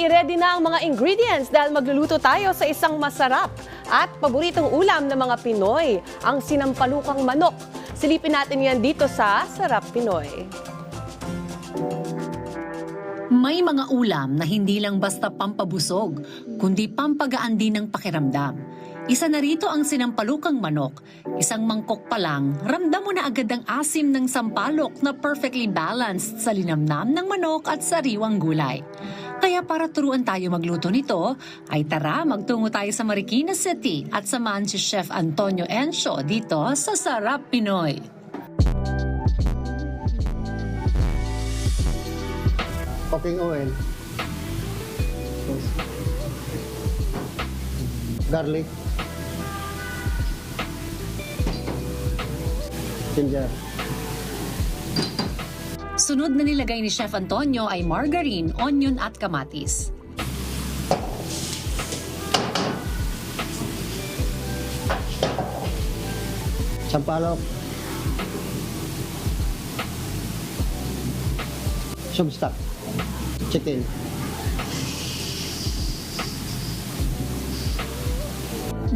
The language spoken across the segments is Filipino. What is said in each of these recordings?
I-ready na ang mga ingredients dahil magluluto tayo sa isang masarap at paboritong ulam ng mga Pinoy, ang sinampalukang manok. Silipin natin yan dito sa Sarap Pinoy. May mga ulam na hindi lang basta pampabusog, kundi pampagaan din ng pakiramdam. Isa na rito ang sinampalukang manok. Isang mangkok pa lang, ramdam mo na agad ang asim ng sampalok na perfectly balanced sa linamnam ng manok at sariwang gulay. Kaya para turuan tayo magluto nito, ay tara magtungo tayo sa Marikina City at samahan si Chef Antonio Encio dito sa Sarap Pinoy. Cooking oil, garlic, ginger. Sunod na nilagay ni Chef Antonio ay margarine, onion at kamatis. Sampalok, substock, chicken,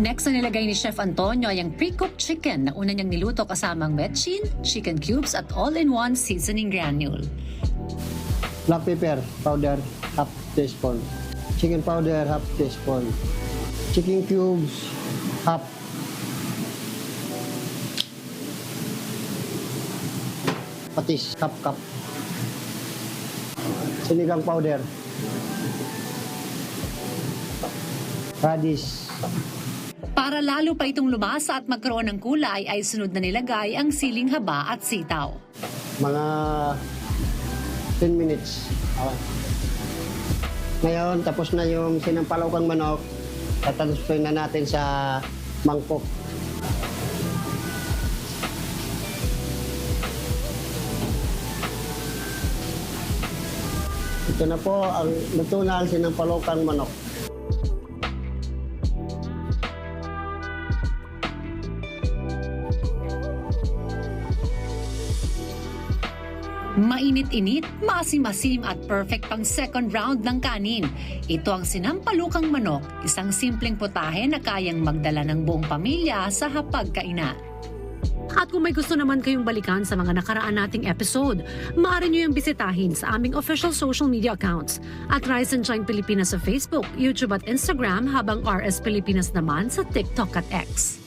Next na nilagay ni Chef Antonio ay ang pre-cooked chicken na una niyang niluto kasamang metchin, chicken cubes at all-in-one seasoning granule. black pepper powder, half teaspoon, chicken powder, half teaspoon, chicken cubes, half, patis, half cup, sinigang powder, radish. Para lalo pa itong lumasa at magkaroon ng kulay ay sunod na nilagay ang siling haba at sitaw. Mga 10 minutes. Okay. Ngayon, tapos na yung sinampalukang manok. Tatansuin na natin sa mangkok. Ito na po ang luto na ang sinampalukang manok. Mainit-init, maasim-asim at perfect pang second round ng kanin. Ito ang sinampalukang manok, isang simpleng putahe na kayang magdala ng buong pamilya sa hapagkainan. At kung may gusto naman kayong balikan sa mga nakaraan nating episode, maaari nyo yung bisitahin sa aming official social media accounts at Rise and Shine Pilipinas sa Facebook, YouTube at Instagram habang RS Pilipinas naman sa TikTok at X.